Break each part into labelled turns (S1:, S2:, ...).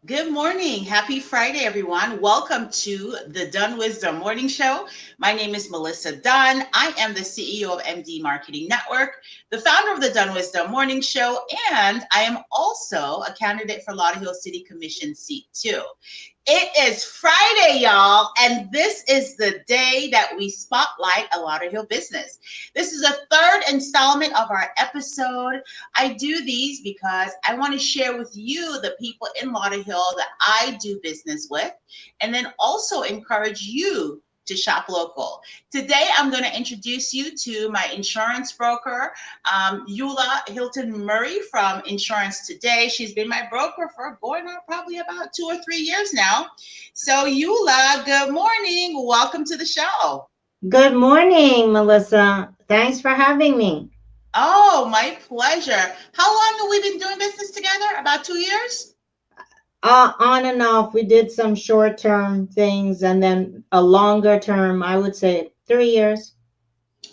S1: Good morning. Happy Friday, everyone. Welcome to the DunnWisdom Morning Show. My name is Melissa Dunn. I am the CEO of MD Marketing Network, the founder of the DunnWisdom Morning Show, and I am also a candidate for Lauderhill City Commission seat 2. It is Friday, y'all, and this is the day that we spotlight a Lauderhill business. This is a third installment of our episode. I do these because I want to share with you the people in Lauderhill that I do business with, and then also encourage you to shop local. Today, I'm going to introduce you to my insurance broker, Eula Murray from Insurance Today. She's been my broker for going on probably about 2 or 3 years now. So, Eula, good morning. Welcome to the show.
S2: Good morning, Melissa. Thanks for having me.
S1: Oh, my pleasure. How long have we been doing business together? About 2 years?
S2: On and off, we did some short-term things and then a longer term, I would say 3 years.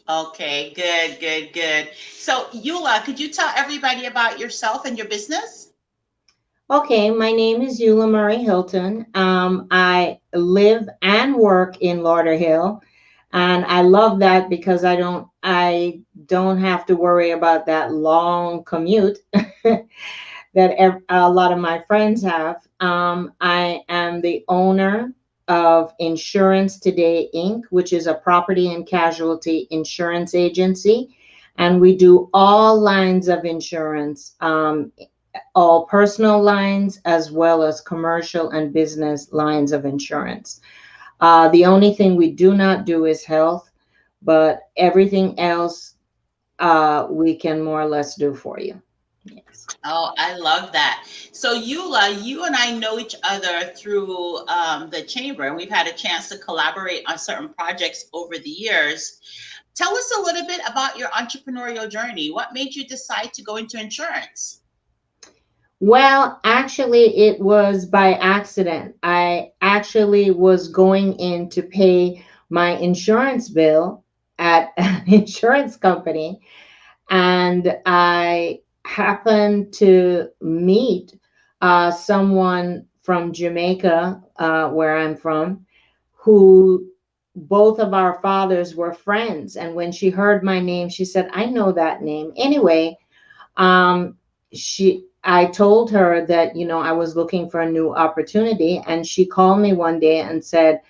S1: Okay, good, good, good. So, Eula, could you tell everybody about yourself and your business?
S2: Okay, my name is Eula Murray Hylton. I live and work in Lauderhill, and I love that because I don't have to worry about that long commute that a lot of my friends have. I am the owner of Insurance Today Inc., which is a property and casualty insurance agency. And we do all lines of insurance, all personal lines, as well as commercial and business lines of insurance. The only thing we do not do is health, but everything else we can more or less do for you. Yes.
S1: Oh, I love that. So, Eula, you and I know each other through the chamber, and we've had a chance to collaborate on certain projects over the years. Tell us a little bit about your entrepreneurial journey. What made you decide to go into insurance?
S2: Well, actually, it was by accident. I actually was going in to pay my insurance bill at an insurance company, and I happened to meet someone from Jamaica, where I'm from, who both of our fathers were friends. And when she heard my name, she said, I know that name. Anyway, um, I told her that, I was looking for a new opportunity, and she called me one day and said,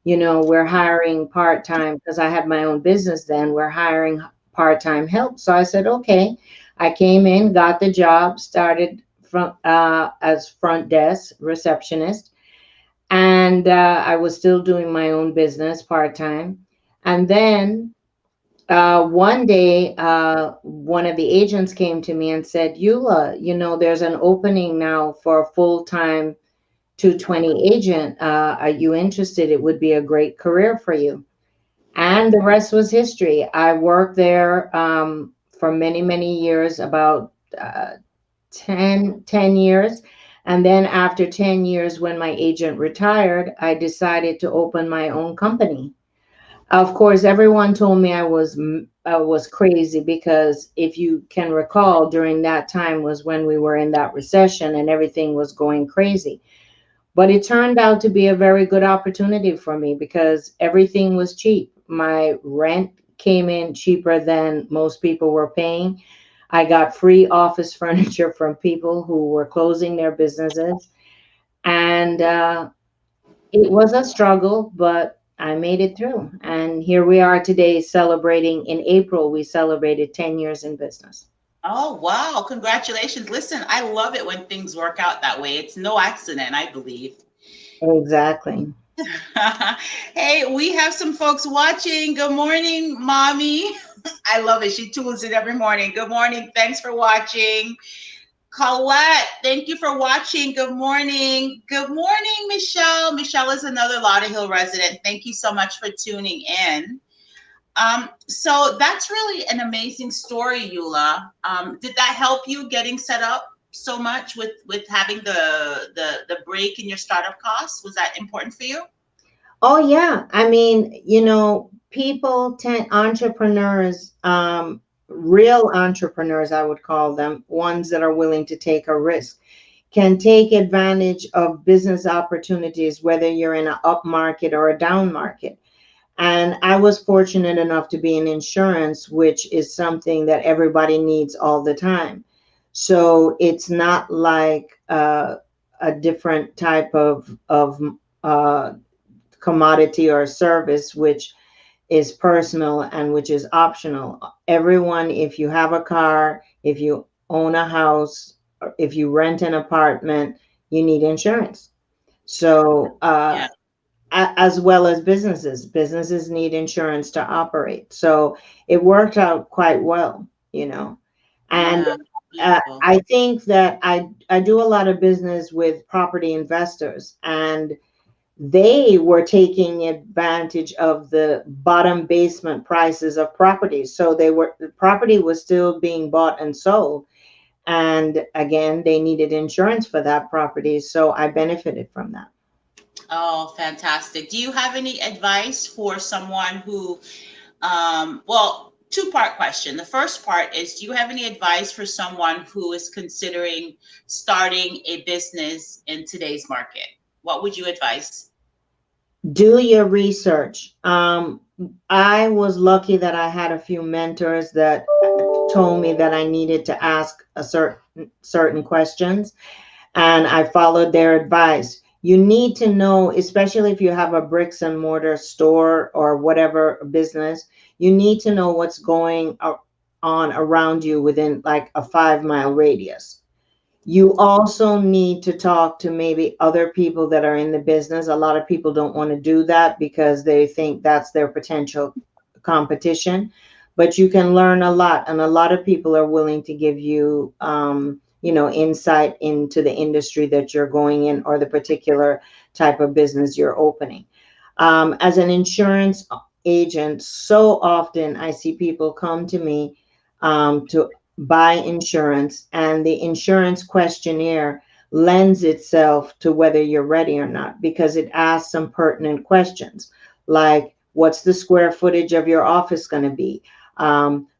S2: we're hiring part-time because I had my own business then. We're hiring part-time help. So I said, okay. I came in, got the job, started from as front desk receptionist, and I was still doing my own business part-time. And then one day, one of the agents came to me and said, Eula, there's an opening now for a full-time 220 agent. Are you interested? It would be a great career for you. And the rest was history. I worked there for many, many years, about 10 years. And then after 10 years, when my agent retired, I decided to open my own company. Of course, everyone told me I was crazy because if you can recall, during that time was when we were in that recession and everything was going crazy. But it turned out to be a very good opportunity for me because everything was cheap. My rent came in cheaper than most people were paying. I got free office furniture from people who were closing their businesses. And it was a struggle, but I made it through. And here we are today celebrating. In April, we celebrated 10 years in business.
S1: Oh, wow. Congratulations. Listen, I love it when things work out that way. It's no accident, I believe.
S2: Exactly.
S1: Hey, we have some folks watching. Good morning, mommy. I love it. She tunes in every morning. Good morning. Thanks for watching. Colette, thank you for watching. Good morning. Good morning, Michelle. Michelle is another Lauderhill resident. Thank you so much for tuning in. So that's really an amazing story, Eula. Did that help you getting set up so much with having the break in your startup costs? Was that important for you?
S2: Oh, yeah. I mean, entrepreneurs, real entrepreneurs, I would call them, ones that are willing to take a risk. can take advantage of business opportunities, whether you're in an up market or a down market. And I was fortunate enough to be in insurance, which is something that everybody needs all the time. So it's not like a different type of uh, commodity or service, which is personal and which is optional. Everyone, if you have a car, if you own a house, or if you rent an apartment, you need insurance. So,
S1: Yeah.
S2: as well as businesses need insurance to operate. So it worked out quite well, you know. And
S1: Yeah. Beautiful.
S2: I think that I do a lot of business with property investors, and they were taking advantage of the bottom basement prices of properties. So the property was still being bought and sold. And again, they needed insurance for that property. So I benefited from that.
S1: Oh, fantastic. Do you have any advice for someone who, well, two-part question. The first part is, do you have any advice for someone who is considering starting a business in today's market? What would you advise?
S2: Do your research. I was lucky that I had a few mentors that told me that I needed to ask a certain questions, and I followed their advice. You need to know, especially if you have a bricks and mortar store or whatever business, you need to know what's going on around you within like a 5 mile radius. You also need to talk to maybe other people that are in the business. A lot of people don't want to do that because they think that's their potential competition. But you can learn a lot, and a lot of people are willing to give you, insight into the industry that you're going in or the particular type of business you're opening. As an insurance agent, so often I see people come to me to buy insurance, and the insurance questionnaire lends itself to whether you're ready or not because it asks some pertinent questions like, what's the square footage of your office going to be?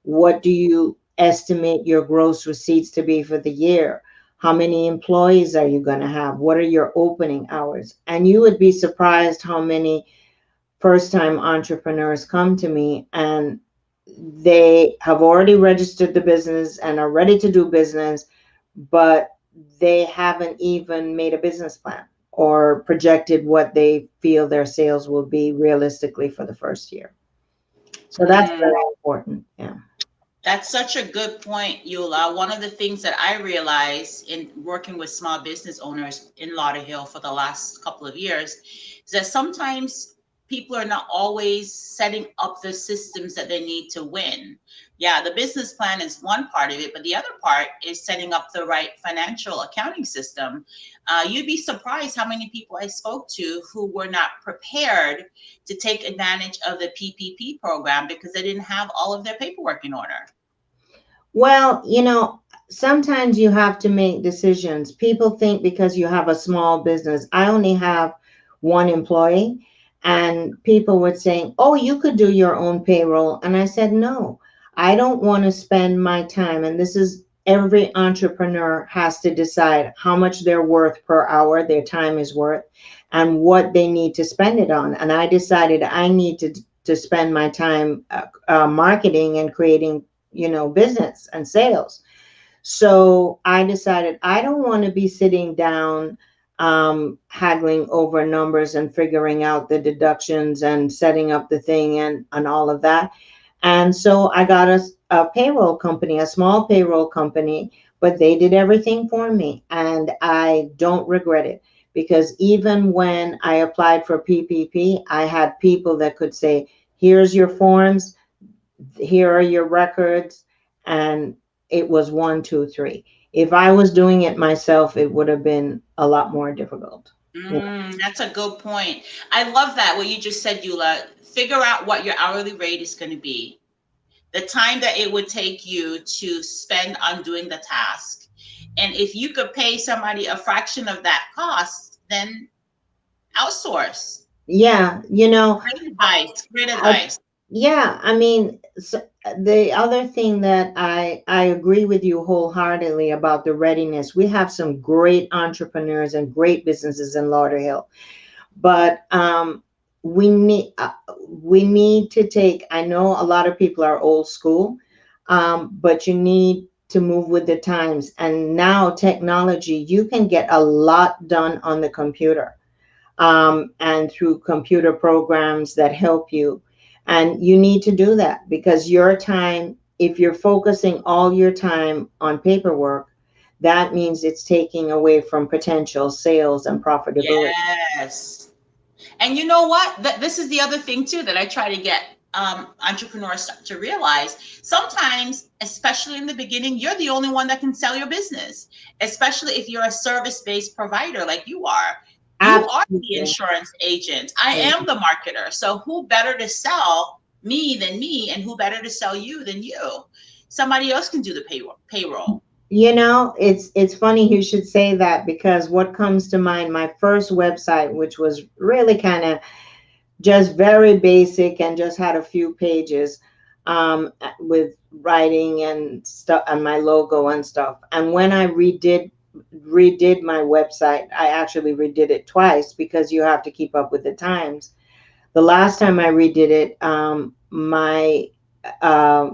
S2: What do you estimate your gross receipts to be for the year? How many employees are you going to have? What are your opening hours? And you would be surprised how many first time entrepreneurs come to me and they have already registered the business and are ready to do business, but they haven't even made a business plan or projected what they feel their sales will be realistically for the first year. So that's
S1: Mm,
S2: very important. Yeah.
S1: that's such a good point, Eula. One of the things that I realized in working with small business owners in Lauderhill for the last couple of years is that sometimes people are not always setting up the systems that they need to win. Yeah, the business plan is one part of it, but the other part is setting up the right financial accounting system. You'd be surprised how many people I spoke to who were not prepared to take advantage of the PPP program because they didn't have all of their paperwork in order.
S2: Well, sometimes you have to make decisions. People think because you have a small business, I only have one employee, and people were saying, oh, you could do your own payroll. And I said, no, I don't want to spend my time. And this is every entrepreneur has to decide how much they're worth per hour, their time is worth, and what they need to spend it on. And I decided I need to spend my time marketing and creating business and sales. So I decided I don't want to be sitting down haggling over numbers and figuring out the deductions and setting up the thing and all of that. And so I got a payroll company, a small payroll company, but they did everything for me. And I don't regret it because even when I applied for PPP, I had people that could say, here's your forms, here are your records, and it was 1 2 3. If I was doing it myself, it would have been a lot more difficult.
S1: That's a good point. I love that what you just said, Eula. Figure out what your hourly rate is going to be, the time that it would take you to spend on doing the task. And if you could pay somebody a fraction of that cost, then outsource.
S2: Yeah,
S1: Great advice. Great
S2: I,
S1: advice.
S2: Yeah, I mean, the other thing that I agree with you wholeheartedly about the readiness. We have some great entrepreneurs and great businesses in Lauderhill, but we need we need to take. I know a lot of people are old school, but you need to move with the times. And now technology, you can get a lot done on the computer, and through computer programs that help you. And you need to do that because your time, if you're focusing all your time on paperwork, that means it's taking away from potential sales and profitability.
S1: Yes. And you know what? This is the other thing too that I try to get entrepreneurs to realize. Sometimes, especially in the beginning, you're the only one that can sell your business, especially if you're a service-based provider like you are. You are the
S2: Absolutely.
S1: insurance agent. I am the marketer. So who better to sell me than me, and who better to sell you than you? Somebody else can do the payroll.
S2: You know, it's funny you should say that because what comes to mind, my first website, which was really kind of just very basic and just had a few pages, with writing and stuff and my logo and stuff. And when I redid my website, I actually redid it twice because you have to keep up with the times. The last time I redid it, my uh,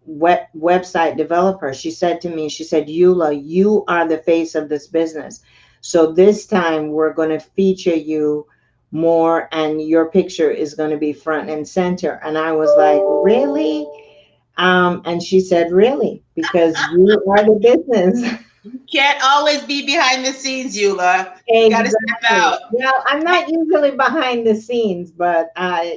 S2: website developer, she said to me, she said, Eula, you are the face of this business. So this time we're going to feature you more and your picture is going to be front and center. And I was like, really? And she said, really, because you are the business.
S1: Can't always be behind the scenes, Eula. You got to step
S2: Exactly.
S1: out.
S2: Well, I'm not usually behind the scenes, but but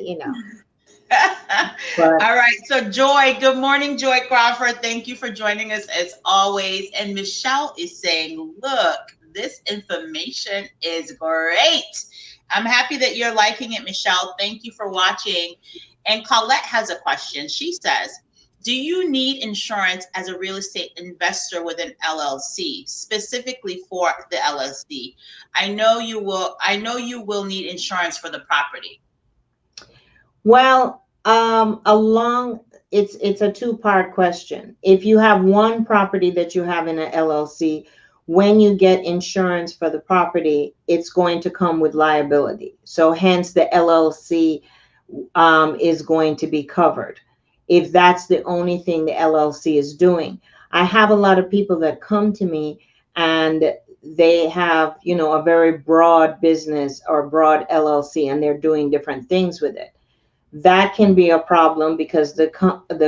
S1: All right. So, Joy, good morning, Joy Crawford. Thank you for joining us as always. And Michelle is saying, look, this information is great. I'm happy that you're liking it, Michelle. Thank you for watching. And Colette has a question. She says, do you need insurance as a real estate investor with an LLC, specifically for the LLC? I know you will need insurance for the property.
S2: well, along it's a two-part question. If you have one property that you have in an LLC, when you get insurance for the property, it's going to come with liability. So hence the LLC is going to be covered if that's the only thing the LLC is doing. I have a lot of people that come to me and they have, a very broad business or broad LLC and they're doing different things with it. That can be a problem because the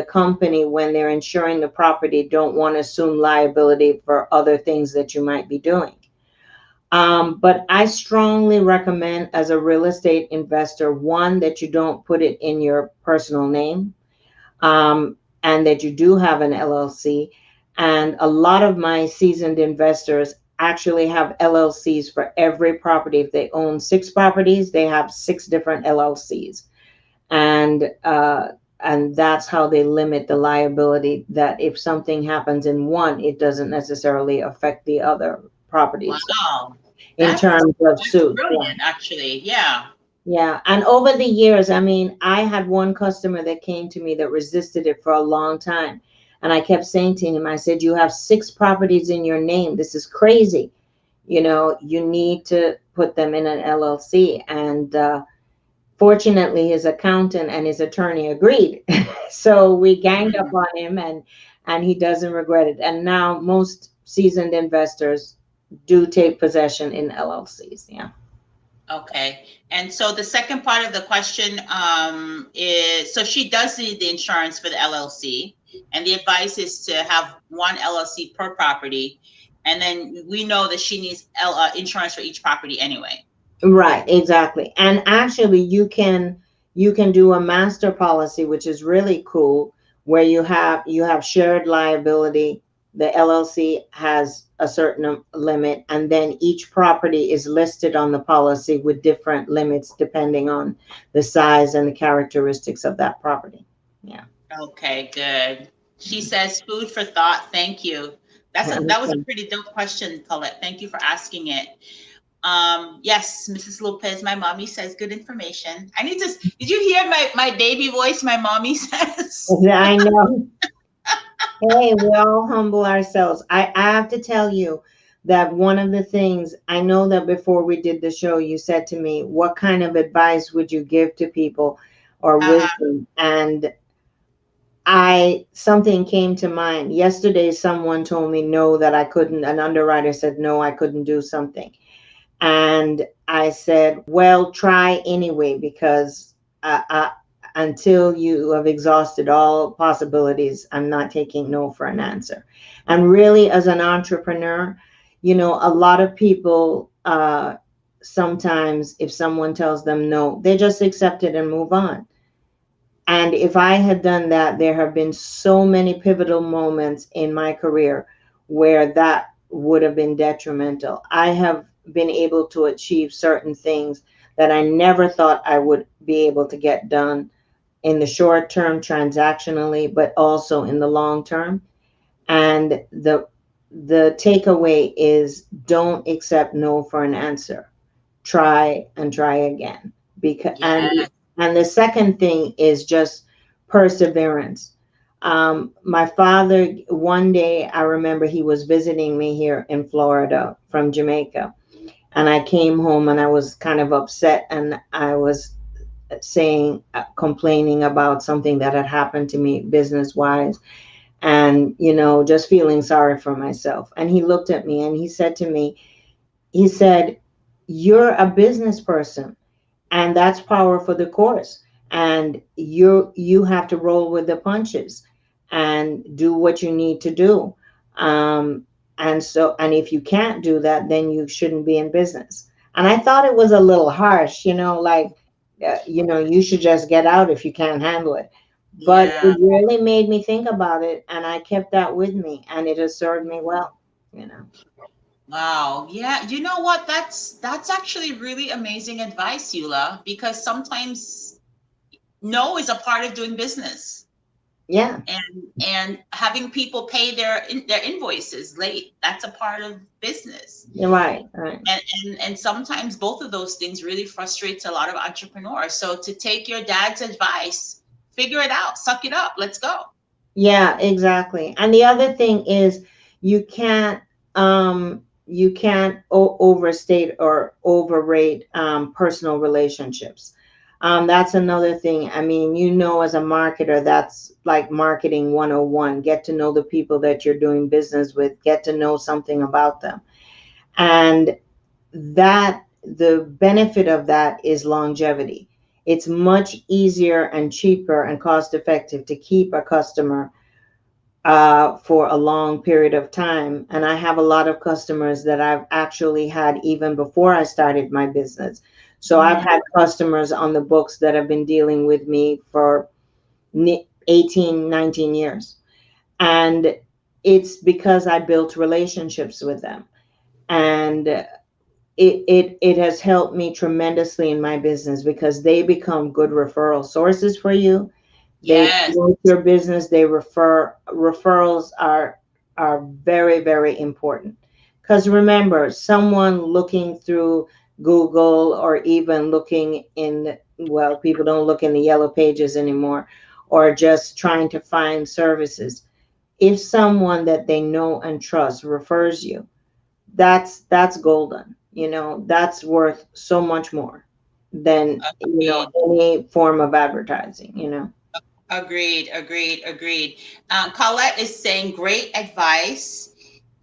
S2: company, when they're insuring the property, don't want to assume liability for other things that you might be doing. But I strongly recommend, as a real estate investor, one, that you don't put it in your personal name, and that you do have an LLC. And a lot of my seasoned investors actually have LLCs for every property. If they own 6 properties, they have 6 different LLCs, and that's how they limit the liability. That if something happens in one, it doesn't necessarily affect the other properties
S1: Wow.
S2: in
S1: That's
S2: terms of
S1: that's
S2: suits. Yeah.
S1: brilliant, actually. Yeah.
S2: Yeah. And over the years, I mean, I had one customer that came to me that resisted it for a long time. And I kept saying to him, I said, you have 6 properties in your name. This is crazy. You need to put them in an LLC. And fortunately, his accountant and his attorney agreed. So we ganged up
S1: Mhm.
S2: on him, and he doesn't regret it. And now most seasoned investors do take possession in LLCs. Yeah.
S1: Okay. And so the second part of the question is, so she does need the insurance for the LLC, and the advice is to have one LLC per property. And then we know that she needs insurance for each property anyway.
S2: Right, exactly. And actually you can do a master policy, which is really cool, where you have shared liability. The LLC has a certain limit, and then each property is listed on the policy with different limits depending on the size and the characteristics of that property. Yeah.
S1: Okay, good. She says, food for thought. Thank you. That was a pretty dope question, Colette. Thank you for asking it. Yes, Mrs. Lopez, my mommy says good information. Did you hear my baby voice? My mommy says.
S2: I know. Hey, we all humble ourselves. I have to tell you that one of the things I know that before we did the show, you said to me, what kind of advice would you give to people or
S1: Uh-huh.
S2: wisdom? And something came to mind. Yesterday, someone told me no, that I couldn't, an underwriter said no, I couldn't do something. And I said, well, try anyway, because until you have exhausted all possibilities, I'm not taking no for an answer. And really, as an entrepreneur, a lot of people, sometimes if someone tells them no, they just accept it and move on. And if I had done that, there have been so many pivotal moments in my career where that would have been detrimental. I have been able to achieve certain things that I never thought I would be able to get done in the short term transactionally, but also in the long term. And the takeaway is, don't accept no for an answer. Try and try again. Because
S1: Yeah.
S2: and the second thing is just perseverance. My father, one day, I remember he was visiting me here in Florida from Jamaica, and I came home and I was kind of upset, and I was saying, complaining about something that had happened to me business wise, and just feeling sorry for myself. And he looked at me and he said to me, he said, you're a business person, and that's power for the course, and you have to roll with the punches and do what you need to do. And if you can't do that, then you shouldn't be in business. And I thought it was a little harsh, like, you should just get out if you can't handle it. But
S1: Yeah.
S2: it really made me think about it, and I kept that with me, and it has served me well.
S1: Wow. Yeah. You know what? That's actually really amazing advice, Eula, because sometimes no is a part of doing business.
S2: Yeah.
S1: And having people pay their invoices late, that's a part of business.
S2: You're right. Right.
S1: And sometimes both of those things really frustrates a lot of entrepreneurs. So to take your dad's advice, figure it out, suck it up, let's go.
S2: Yeah, exactly. And the other thing is, you can't overstate or overrate personal relationships. That's another thing. I mean, as a marketer, that's like marketing 101. Get to know the people that you're doing business with, get to know something about them. And that the benefit of that is longevity. It's much easier and cheaper and cost effective to keep a customer for a long period of time. And I have a lot of customers that I've actually had even before I started my business. So I've
S1: Mhm.
S2: had customers on the books that have been dealing with me for 18, 19 years. And it's because I built relationships with them. And it has helped me tremendously in my business, because they become good referral sources for you. They
S1: Yes.
S2: promote your business. They referrals are very, very important, because remember, someone looking through Google, or even looking in, well, people don't look in the yellow pages anymore, or just trying to find services. If someone that they know and trust refers you, that's golden. That's worth so much more than
S1: Agreed.
S2: any form of advertising.
S1: Agreed. Colette is saying great advice.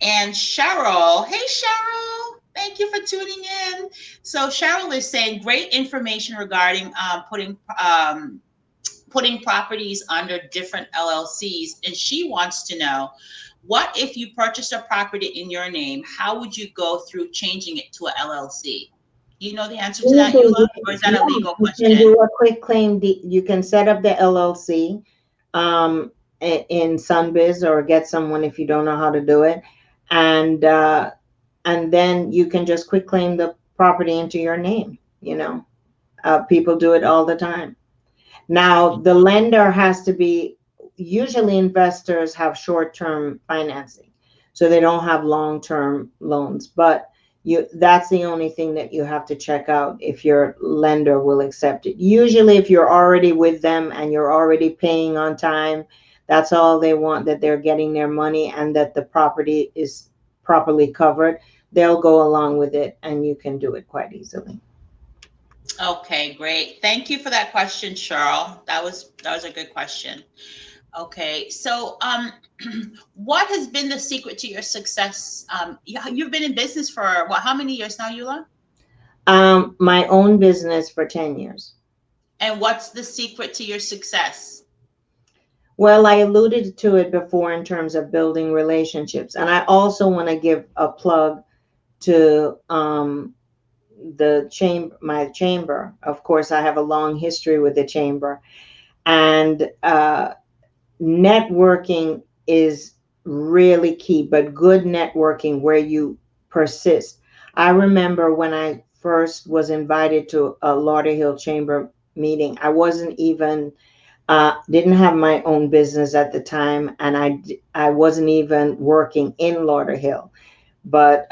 S1: And Cheryl, hey Cheryl, thank you for tuning in. So Cheryl is saying great information regarding putting properties under different LLCs, and she wants to know, what if you purchased a property in your name? How would you go through changing it to a LLC? Do you know the answer to
S2: You
S1: that,
S2: can
S1: Eula,
S2: do,
S1: or is that a
S2: yeah,
S1: legal
S2: you can
S1: question?
S2: do a quick claim. You can set up the LLC um, in Sunbiz, or get someone if you don't know how to do it, and and then you can just quick claim the property into your name. People do it all the time. Now, the lender has to be, usually investors have short-term financing, so they don't have long-term loans. But that's the only thing that you have to check out if your lender will accept it. Usually if you're already with them and you're already paying on time, that's all they want, that they're getting their money and that the property is properly covered. They'll go along with it and you can do it quite easily.
S1: Okay, great. Thank you for that question, Cheryl. That was a good question. Okay, so what has been the secret to your success? You've been in business for what? How many years now, Eula?
S2: My own business for 10 years.
S1: And what's the secret to your success?
S2: Well, I alluded to it before in terms of building relationships. And I also want to give a plug to my chamber. Of course, I have a long history with the chamber. And networking is really key, but good networking where you persist. I remember when I first was invited to a Lauderhill chamber meeting, I wasn't even didn't have my own business at the time, and I wasn't even working in Lauderhill. But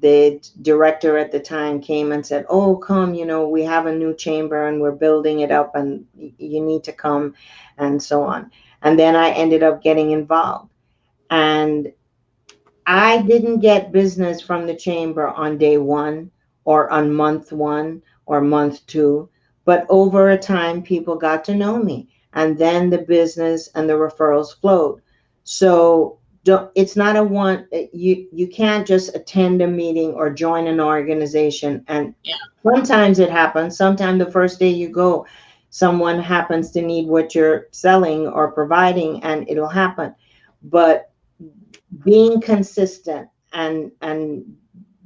S2: the director at the time came and said, "Oh, come, we have a new chamber and we're building it up, and you need to come," and so on. And then I ended up getting involved, and I didn't get business from the chamber on day one or on month one or month two, but over a time, people got to know me. And then the business and the referrals flowed. So it's not a one, you can't just attend a meeting or join an organization. And sometimes it happens. Sometimes the first day you go, someone happens to need what you're selling or providing, and it'll happen. But being consistent and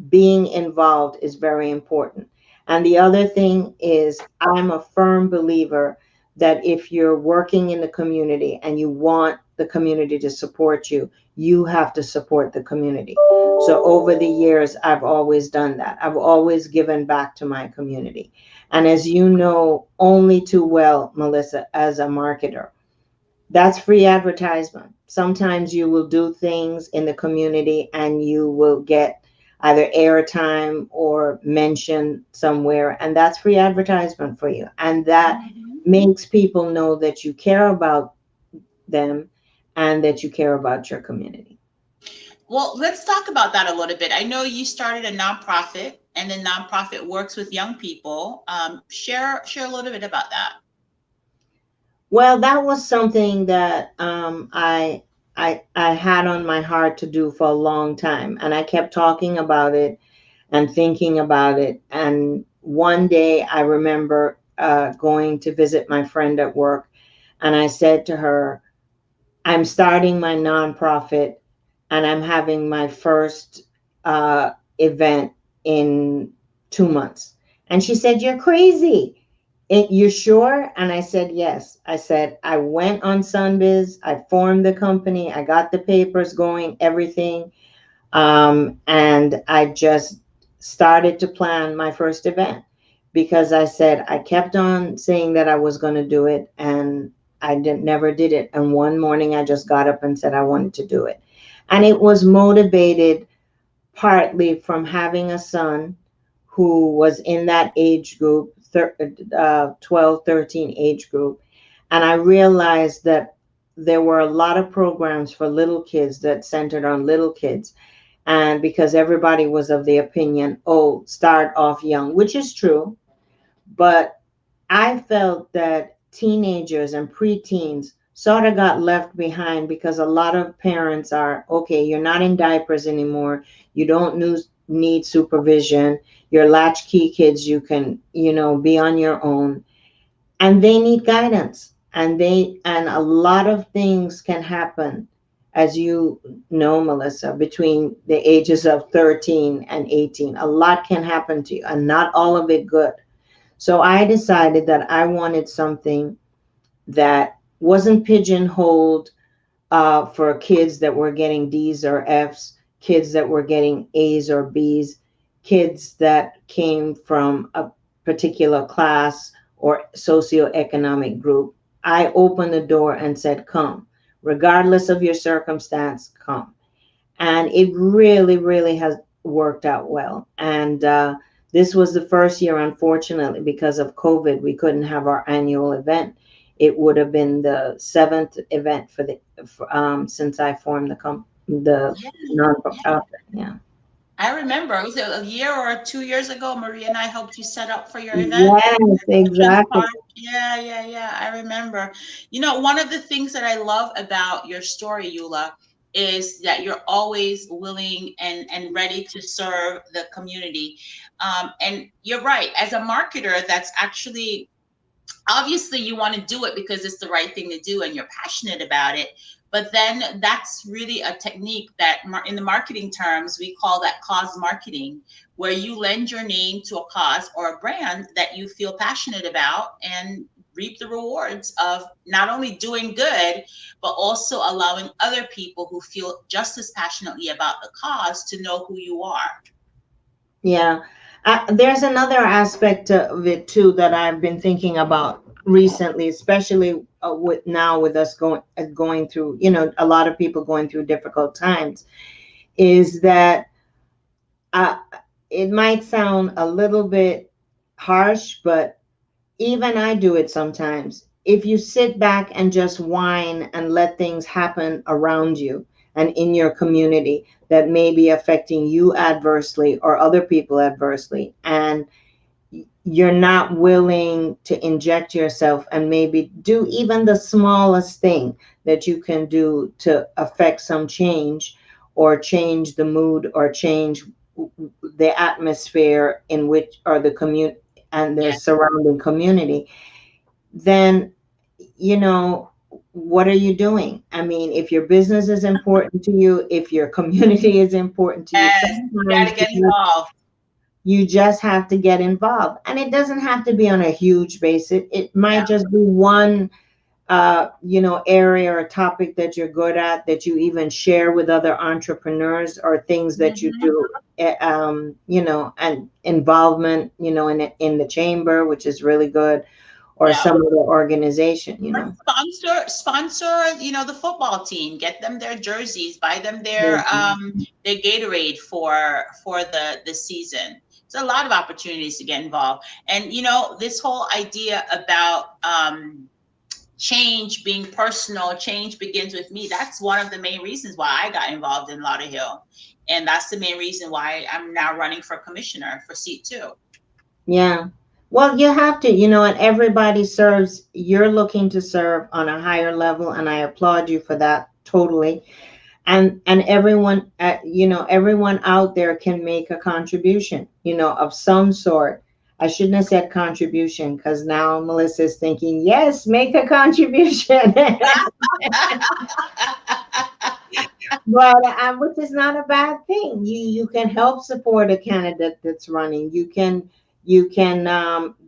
S2: being involved is very important. And the other thing is, I'm a firm believer that if you're working in the community and you want the community to support you, you have to support the community. So over the years, I've always done that. I've always given back to my community. And as you know only too well, Melissa, as a marketer, that's free advertisement. Sometimes you will do things in the community and you will get either airtime or mention somewhere, and that's free advertisement for you. And that makes people know that you care about them and that you care about your community.
S1: Well, let's talk about that a little bit. I know you started a nonprofit, and the nonprofit works with young people. Share a little bit about that.
S2: Well, that was something that I had on my heart to do for a long time, and I kept talking about it and thinking about it. And one day I remember going to visit my friend at work, and I said to her, "I'm starting my nonprofit, and I'm having my first event in 2 months." And she said, "You're crazy. You're sure?" And I said, "Yes." I said, "I went on Sunbiz, I formed the company, I got the papers going, everything. And I just started to plan my first event because I said, I kept on saying that I was going to do it, and I never did it. And one morning I just got up and said I wanted to do it. And it was motivated partly from having a son who was in that age group, 12, 13 age group. And I realized that there were a lot of programs for little kids that centered on little kids. And because everybody was of the opinion, oh, start off young, which is true. But I felt that teenagers and preteens sort of got left behind because a lot of parents are, okay, you're not in diapers anymore. You don't need supervision. You're latchkey kids. You can, be on your own. And they need guidance. And a lot of things can happen, as you know, Melissa, between the ages of 13 and 18. A lot can happen to you, and not all of it good. So I decided that I wanted something that wasn't pigeonholed for kids that were getting D's or F's, kids that were getting A's or B's, kids that came from a particular class or socioeconomic group. I opened the door and said, come, regardless of your circumstance, come. And it really, really has worked out well. And this was the first year, unfortunately, because of COVID, we couldn't have our annual event. It would have been the seventh event since I formed the
S1: Yeah, yeah.
S2: nonprofit. Yeah.
S1: I remember. Was it a year or 2 years ago? Maria and I helped you set up for your event.
S2: Yes,
S1: Veterans
S2: exactly.
S1: Park. Yeah, yeah, yeah. I remember. One of the things that I love about your story, Eula, is that you're always willing and ready to serve the community. And you're right. As a marketer, that's actually obviously you want to do it because it's the right thing to do and you're passionate about it. But then that's really a technique that in the marketing terms we call that cause marketing, where you lend your name to a cause or a brand that you feel passionate about and reap the rewards of not only doing good but also allowing other people who feel just as passionately about the cause to know who you are.
S2: Yeah. There's another aspect of it too that I've been thinking about recently, especially with us going through, a lot of people going through difficult times, is that uh, it might sound a little bit harsh, but even I do it sometimes. If you sit back and just whine and let things happen around you and in your community that may be affecting you adversely or other people adversely, and you're not willing to inject yourself and maybe do even the smallest thing that you can do to affect some change or change the mood or change the atmosphere in which or the community and the
S1: Yeah.
S2: surrounding community, then what are you doing? I mean, if your business is important to you, if your community is important to you,
S1: Yes, you got
S2: sometimes
S1: to get involved.
S2: you just have to get involved. And it doesn't have to be on a huge basis. It
S1: Yeah.
S2: might just be one area or topic that you're good at, that you even share with other entrepreneurs, or things that you
S1: Mhm.
S2: do, and involvement, in the chamber, which is really good, or
S1: Yeah.
S2: some other organization,
S1: Sponsor, the football team. Get them their jerseys, buy them their Gatorade for the season. It's a lot of opportunities to get involved. And this whole idea about change being personal, change begins with me. That's one of the main reasons why I got involved in Lauderhill. And that's the main reason why I'm now running for commissioner for seat 2.
S2: Yeah. Well, you have to, and everybody serves, you're looking to serve on a higher level, and I applaud you for that totally. And everyone, everyone out there can make a contribution, of some sort. I shouldn't have said contribution, because now Melissa's thinking, yes, make a contribution. But which is not a bad thing. You can help support a candidate that's running. You can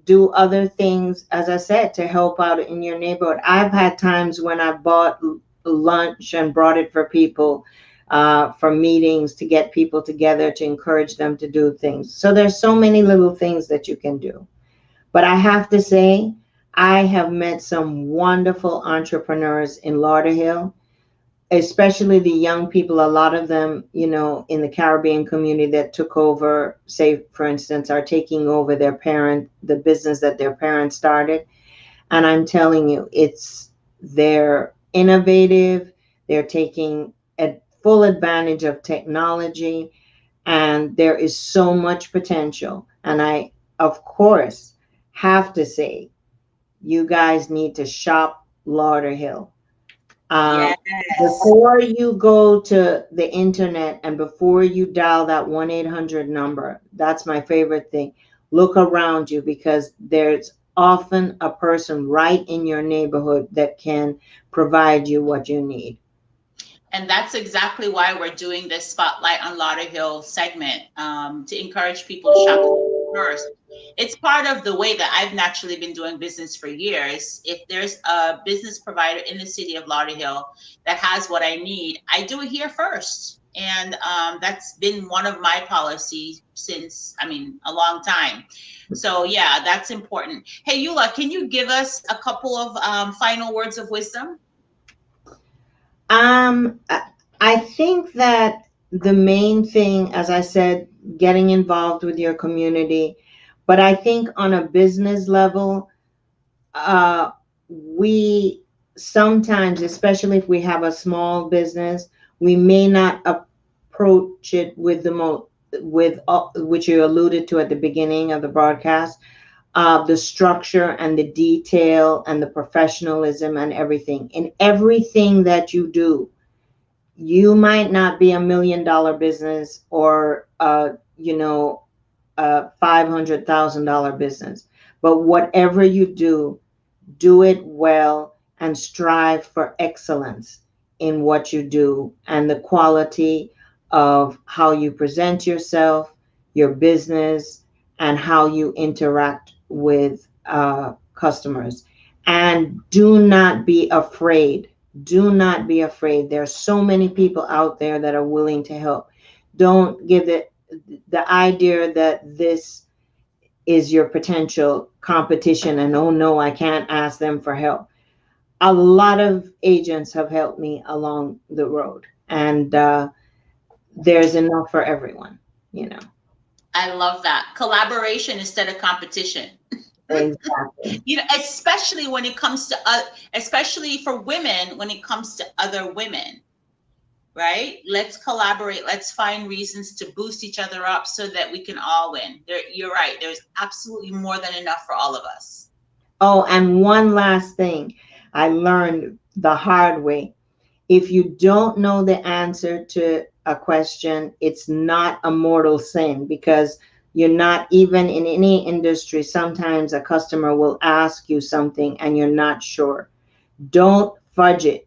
S2: do other things, as I said, to help out in your neighborhood. I've had times when I bought lunch and brought it for people, for meetings, to get people together, to encourage them to do things. So there's so many little things that you can do. But I have to say, I have met some wonderful entrepreneurs in Lauderhill, especially the young people. A lot of them, in the Caribbean community, that took over, say, for instance, are taking over the business that their parents started. And I'm telling you, they're innovative. They're taking a full advantage of technology, and there is so much potential. And I, of course, have to say, you guys need to shop Lauderhill. Um,
S1: Yes.
S2: Before you go to the internet and before you dial that 1-800 number, that's my favorite thing. Look around you, because there's often a person right in your neighborhood that can provide you what you need.
S1: And that's exactly why we're doing this Spotlight on Lauderhill segment, to encourage people to shop first. It's part of the way that I've naturally been doing business for years. If there's a business provider in the city of Lauderhill that has what I need, I do it here first. And that's been one of my policies since, I mean, a long time. So, yeah, that's important. Hey, Eula, can you give us a couple of final words of wisdom?
S2: Um, I I think that the main thing, as I said, getting involved with your community. But I think on a business level, we sometimes, especially if we have a small business, we may not approach it with the most, with which you alluded to at the beginning of the broadcast, the structure and the detail and the professionalism and everything. In everything that you do, you might not be $1 million business or a $500,000 business, but whatever you do it well and strive for excellence in what you do and the quality of how you present yourself, your business, and how you interact with customers. And do not be afraid. Do not be afraid. There are so many people out there that are willing to help. Don't give it the idea that this is your potential competition and oh no, I can't ask them for help. A lot of agents have helped me along the road, and there's enough for everyone, you know.
S1: I love that. Collaboration instead of competition.
S2: Exactly.
S1: Especially when it comes to, especially for women, when it comes to other women, right? Let's collaborate. Let's find reasons to boost each other up so that we can all win. You're right. There's absolutely more than enough for all of us.
S2: Oh, and one last thing I learned the hard way. If you don't know the answer to a question, it's not a mortal sin, because you're not, even in any industry, sometimes a customer will ask you something and you're not sure. Don't fudge it.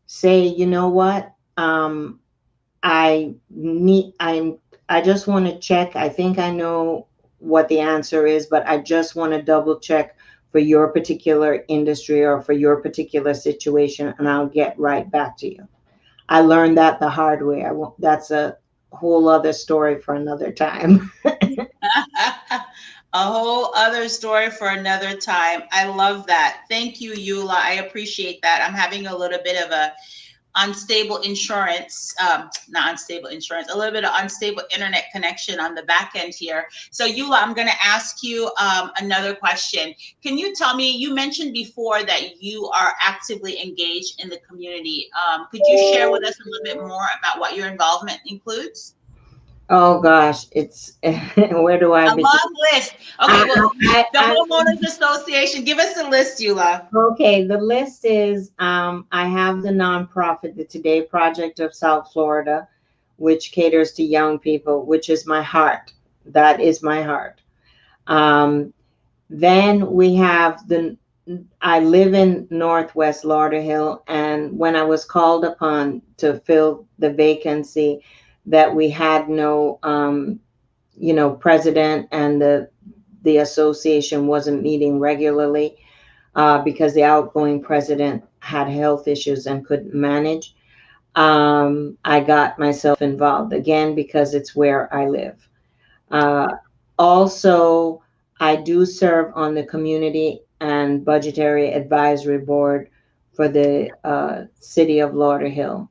S2: Say, you know what? I need, I just want to check. I think I know what the answer is, but I just want to double check for your particular industry or for your particular situation, and I'll get right back to you. I learned that the hard way. I won't, that's a whole other story for another time.
S1: A whole other story for another time. I love that. Thank you, Eula. I appreciate that. I'm having a little bit of a unstable insurance, not unstable insurance, a little bit of unstable internet connection on the back end here. So Eula, I'm going to ask you another question. Can you tell me, you mentioned before that you are actively engaged in the community. Could you share with us a little bit more about what your involvement includes?
S2: Oh gosh, it's where do I
S1: A
S2: begin?
S1: long list. Okay, well, the
S2: I,
S1: Homeowners Association, give us a list, Eula.
S2: okay, the list is I have the nonprofit, the Today Project of South Florida, which caters to young people, which is my heart. That is my heart. Um, then we have I live in Northwest Lauderhill, and when I was called upon to fill the vacancy, that we had no, president, and the association wasn't meeting regularly because the outgoing president had health issues and couldn't manage. I got myself involved again because it's where I live. Uh, Also, I do serve on the Community and Budgetary Advisory Board for the City of Lauderhill.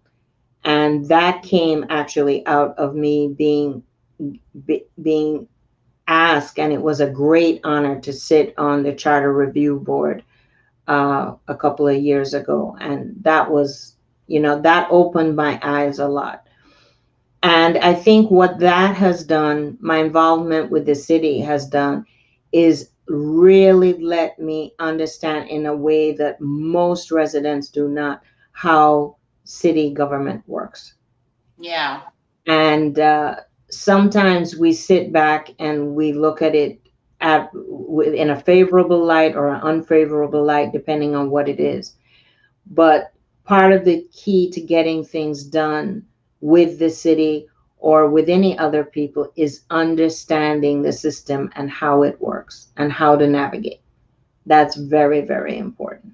S2: And that came actually out of me being asked, and it was a great honor to sit on the Charter Review Board a couple of years ago. And that was, that opened my eyes a lot. And I think what that has done, my involvement with the city has done, is really let me understand in a way that most residents do not, how city government works.
S1: Yeah.
S2: And sometimes we sit back and we look at it in a favorable light or an unfavorable light, depending on what it is. But part of the key to getting things done with the city or with any other people is understanding the system and how it works and how to navigate. That's very, very important.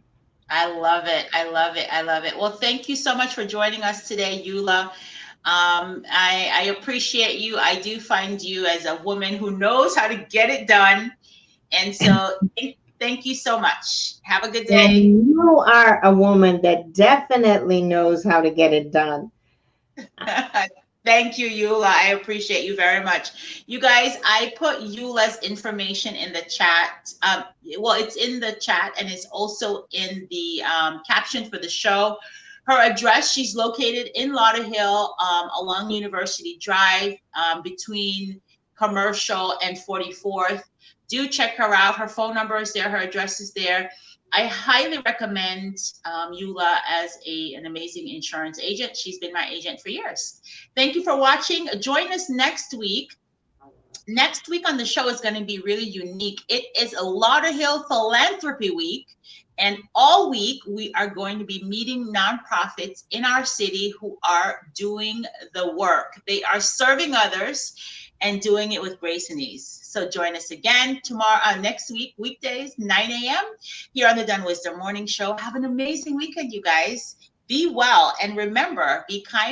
S1: I love it. I love it. I love it. Well, thank you so much for joining us today, Eula. I appreciate you. I do find you as a woman who knows how to get it done. And so thank you so much. Have a good day.
S2: And you are a woman that definitely knows how to get it done.
S1: Thank you, Eula. I appreciate you very much. You guys, I put Eula's information in the chat. Well, it's in the chat and it's also in the caption for the show. Her address, she's located in Lauderhill along University Drive between Commercial and 44th. Do check her out. Her phone number is there. Her address is there. I highly recommend Eula as an amazing insurance agent. She's been my agent for years. Thank you for watching. Join us next week. Next week on the show is going to be really unique. It is a Lauderhill Philanthropy Week. And all week, we are going to be meeting nonprofits in our city who are doing the work. They are serving others and doing it with grace and ease. So join us again tomorrow, next week, weekdays, 9 a.m. here on the DunnWisdom Morning Show. Have an amazing weekend, you guys. Be well. And remember, be kind